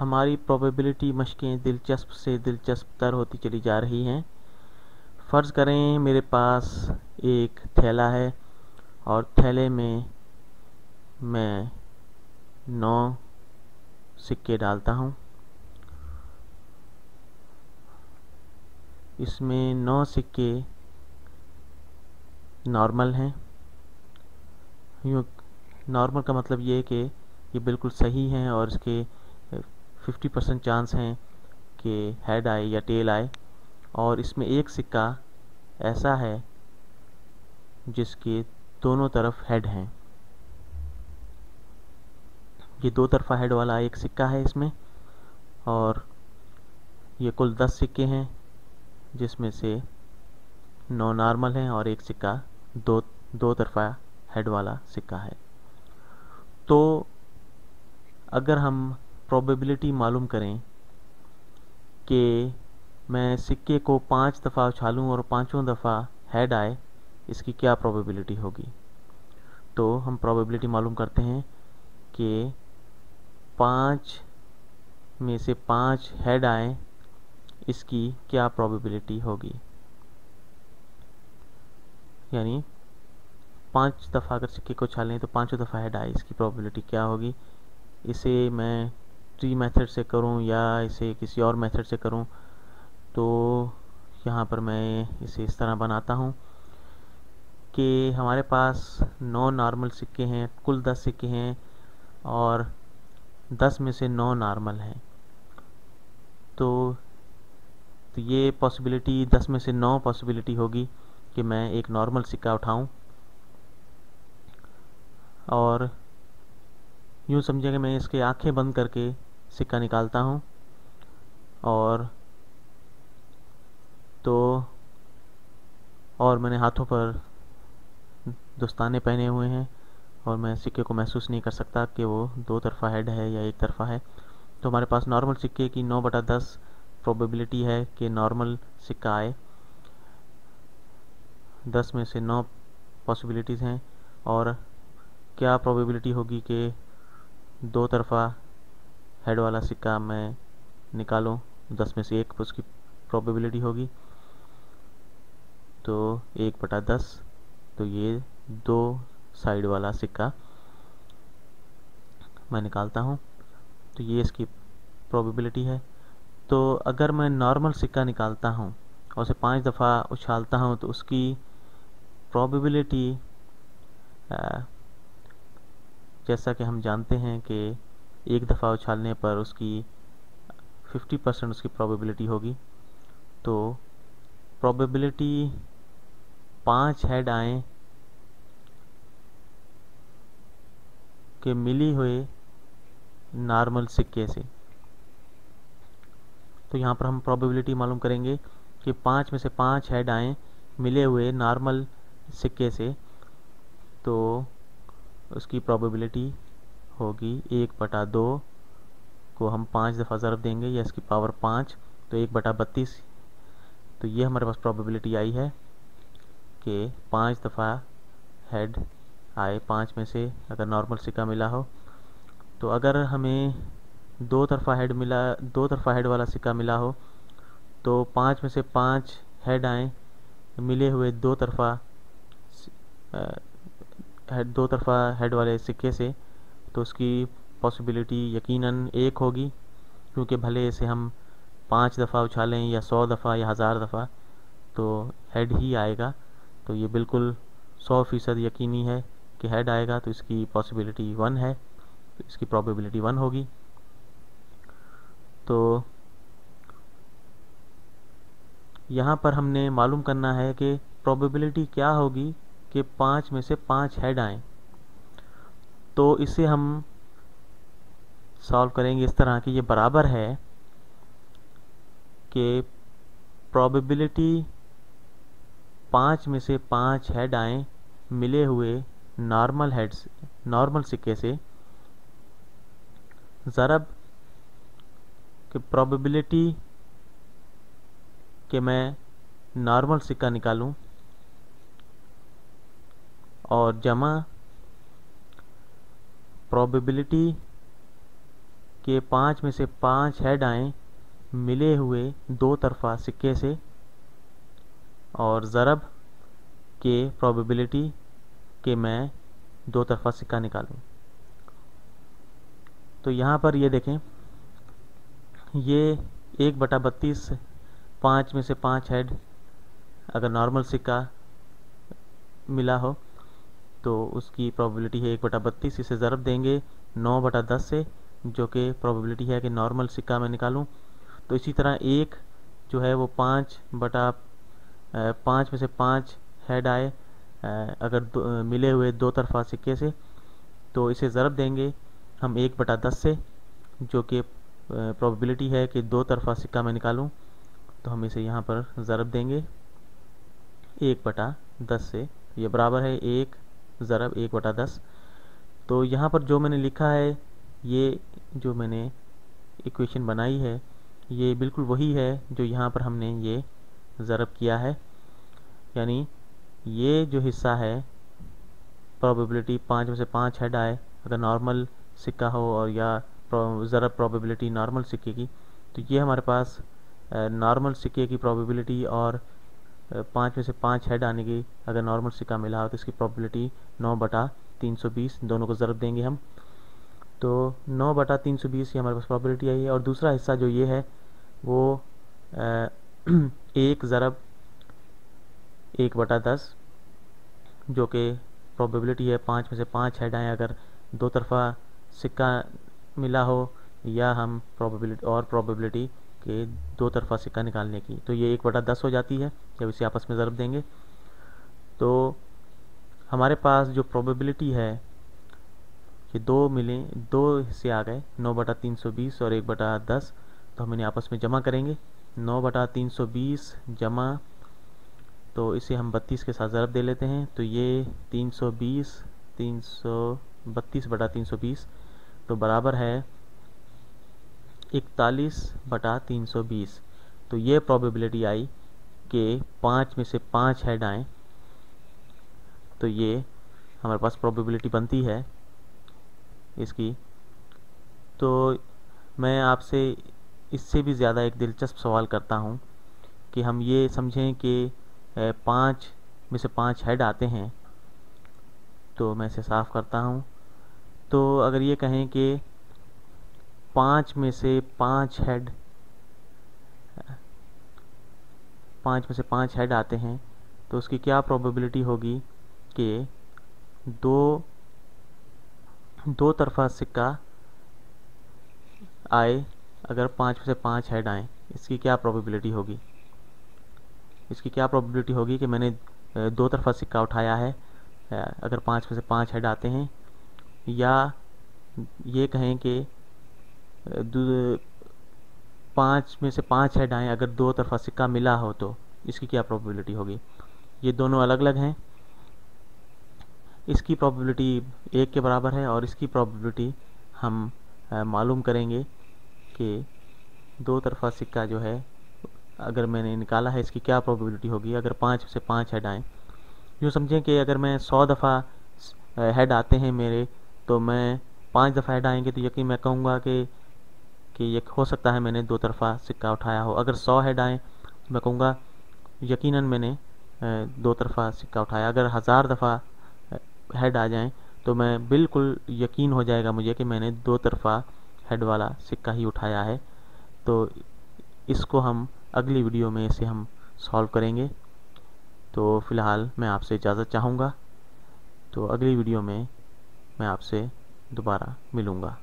हमारी प्रोबेबिलिटी मशकें दिलचस्प से दिलचस्प तर होती चली जा रही हैं। फ़र्ज़ करें मेरे पास एक थैला है और थैले में मैं 9 सिक्के डालता हूँ। इसमें 9 सिक्के नॉर्मल हैं। यूँ नॉर्मल का मतलब ये है कि ये बिल्कुल सही हैं और इसके 50% चांस हैं कि हेड आए या टेल आए, और इसमें एक सिक्का ऐसा है जिसके दोनों तरफ हेड हैं। ये दो तरफा हेड वाला एक सिक्का है इसमें, और ये कुल 10 सिक्के हैं जिसमें से 9 नॉर्मल हैं और एक सिक्का दो तरफा हेड वाला सिक्का है। तो अगर हम प्रोबेबिलिटी मालूम करें कि मैं सिक्के को 5 दफ़ा उछालूं और पांचों दफ़ा हेड आए, इसकी क्या प्रोबेबिलिटी होगी। तो हम प्रोबेबिलिटी मालूम करते हैं कि 5 में से 5 हेड आए, इसकी क्या प्रोबेबिलिटी होगी। यानी 5 दफ़ा अगर सिक्के को उछालें तो पांचों दफ़ा हेड आए, इसकी प्रोबेबिलिटी क्या होगी। इसे मैं ट्री मेथड से करूं या इसे किसी और मेथड से करूं, तो यहाँ पर मैं इसे इस तरह बनाता हूँ कि हमारे पास 9 नॉर्मल सिक्के हैं, कुल 10 सिक्के हैं और 10 में से 9 नॉर्मल हैं। तो ये पॉसिबिलिटी 10 में से 9 पॉसिबिलिटी होगी कि मैं एक नॉर्मल सिक्का उठाऊं, और यूँ समझिए कि मैं इसके आंखें बंद करके सिक्का निकालता हूँ, और मैंने हाथों पर दस्ताने पहने हुए हैं और मैं सिक्के को महसूस नहीं कर सकता कि वो दो तरफा हेड है या एक तरफा है। तो हमारे पास नॉर्मल सिक्के की 9/10 प्रोबेबिलिटी है कि नॉर्मल सिक्का आए। 10 में से 9 पॉसिबिलिटीज़ हैं, और क्या प्रोबेबिलिटी होगी कि दो तरफा हेड वाला सिक्का मैं निकालूं। 10 में से 1 उसकी प्रोबेबिलिटी होगी, तो 1/10। तो ये दो साइड वाला सिक्का मैं निकालता हूँ, तो ये इसकी प्रोबेबिलिटी है। तो अगर मैं नॉर्मल सिक्का निकालता हूँ और उसे 5 दफ़ा उछालता हूँ तो उसकी प्रोबेबिलिटी, जैसा कि हम जानते हैं कि एक दफ़ा उछालने पर उसकी 50% उसकी प्रोबेबिलिटी होगी। तो प्रोबेबिलिटी 5 हेड आए के मिली हुए नॉर्मल सिक्के से। तो यहाँ पर हम प्रोबेबिलिटी मालूम करेंगे कि 5 में से 5 हेड आए मिले हुए नॉर्मल सिक्के से, तो उसकी प्रोबेबिलिटी होगी 1/2 को हम 5 दफ़ा ज़रब देंगे या इसकी पावर 5, तो 1/32। तो ये हमारे पास प्रोबेबिलिटी आई है कि 5 दफ़ा हेड आए 5 में से, अगर नॉर्मल सिक्का मिला हो। तो अगर हमें दो तरफा हेड वाला सिक्का मिला हो, तो 5 में से 5 हेड आए मिले हुए दो तरफा हेड वाले सिक्के से, तो उसकी पॉसिबिलिटी यकीनन 1 होगी, क्योंकि भले इसे हम 5 दफ़ा उछालें या 100 दफ़ा या 1000 दफ़ा, तो हेड ही आएगा। तो ये बिल्कुल 100% यकीनी है कि हेड आएगा, तो इसकी पॉसिबिलिटी 1 है, तो इसकी प्रोबेबिलिटी 1 होगी। तो यहाँ पर हमने मालूम करना है कि प्रोबेबिलिटी क्या होगी कि 5 में से 5 हेड आएँ। तो इसे हम सॉल्व करेंगे इस तरह कि ये बराबर है कि प्रोबेबिलिटी 5 में से 5 हेड आए मिले हुए नॉर्मल सिक्के से, ज़रब कि प्रोबेबिलिटी कि मैं नॉर्मल सिक्का निकालूं, और जमा प्रोबेबिलिटी कि 5 में से 5 हेड आएँ मिले हुए दो तरफा सिक्के से, और ज़रब के प्रोबेबिलिटी कि मैं दो तरफा सिक्का निकालूं। तो यहाँ पर ये देखें, ये 1/32, 5 में से 5 हेड अगर नॉर्मल सिक्का मिला हो तो उसकी प्रोबेबिलिटी है 1/32। इसे ज़रब देंगे 9/10 से, जो कि प्रोबेबिलिटी है कि नॉर्मल सिक्का मैं निकालूं। तो इसी तरह एक जो है वो 5 में से 5 हेड आए अगर मिले हुए दो तरफा सिक्के से, तो इसे ज़रब देंगे हम 1/10 से, जो कि प्रोबेबिलिटी है कि दो तरफा सिक्का मैं निकालूं। तो हम इसे यहाँ पर ज़रब देंगे 1/10 से। ये बराबर है 1 ज़रब 1/10। तो यहाँ पर जो मैंने लिखा है, ये जो मैंने इक्वेशन बनाई है, ये बिल्कुल वही है जो यहाँ पर हमने ये ज़रब किया है। यानी ये जो हिस्सा है प्रोबेबिलिटी 5 में से 5 हेड आए अगर नॉर्मल सिक्का हो, और या ज़रब प्रोबेबिलिटी नॉर्मल सिक्के की, तो ये हमारे पास नॉर्मल सिक्के की प्रोबेबिलिटी और 5 में से 5 हेड आने की अगर नॉर्मल सिक्का मिला हो तो इसकी प्रोबेबिलिटी 9/320, दोनों को ज़रब देंगे हम। तो 9/320 ये हमारे पास प्रोबेबिलिटी आई है। और दूसरा हिस्सा जो ये है वो 1 ज़रब 1/10, जो कि प्रोबेबिलिटी है 5 में से 5 हेड आए अगर दो तरफा सिक्का मिला हो, या हम प्रोबेबिलिटी के दो तरफा सिक्का निकालने की। तो ये 1/10 हो जाती है जब इसे आपस में ज़रब देंगे। तो हमारे पास जो प्रोबेबिलिटी है कि दो हिस्से आ गए, 9/320 और 1/10। तो हम इन्हें आपस में जमा करेंगे, 9/320 जमा, तो इसे हम 32 के साथ ज़रब दे लेते हैं। तो ये 332/320 तो बराबर है 41/320। तो ये प्रोबेबिलिटी आई कि 5 में से 5 हेड आएँ। तो ये हमारे पास प्रोबेबिलिटी बनती है इसकी। तो मैं आपसे इससे भी ज़्यादा एक दिलचस्प सवाल करता हूँ कि हम ये समझें कि 5 में से 5 हेड आते हैं। तो मैं इसे साफ़ करता हूँ। तो अगर ये कहें कि 5 में से 5 हेड आते हैं, तो उसकी क्या प्रोबेबिलिटी होगी कि दो तरफा सिक्का आए अगर 5 में से 5 हेड आए। इसकी क्या प्रोबेबिलिटी होगी? इसकी क्या प्रोबेबिलिटी होगी कि मैंने दो तरफा सिक्का उठाया है अगर 5 में से 5 हेड आते हैं, या ये कहें कि 5 में से 5 हेड आए अगर दो तरफा सिक्का मिला हो, तो इसकी क्या प्रोबेबिलिटी होगी? ये दोनों अलग अलग हैं। इसकी प्रोबेबिलिटी 1 के बराबर है, और इसकी प्रोबेबिलिटी हम मालूम करेंगे कि दो तरफा सिक्का जो है अगर मैंने निकाला है, इसकी क्या प्रोबेबिलिटी होगी अगर 5 में से 5 हेड आएँ। यूँ समझें कि अगर मैं 100 दफ़ा हेड आते हैं मेरे, तो मैं 5 दफ़ा हेड आएंगे तो यकीन मैं कहूँगा कि ये हो सकता है मैंने दो तरफा सिक्का उठाया हो। अगर 100 हेड आएँ तो मैं कहूँगा यकीनन मैंने दो तरफा सिक्का उठाया। अगर 1000 दफ़ा हेड आ जाएं तो मैं बिल्कुल यकीन हो जाएगा मुझे कि मैंने दो तरफा हेड वाला सिक्का ही उठाया है। तो इसको हम अगली वीडियो में इसे हम सॉल्व करेंगे। तो फ़िलहाल मैं आपसे इजाज़त चाहूँगा। तो अगली वीडियो में मैं आपसे दोबारा मिलूँगा।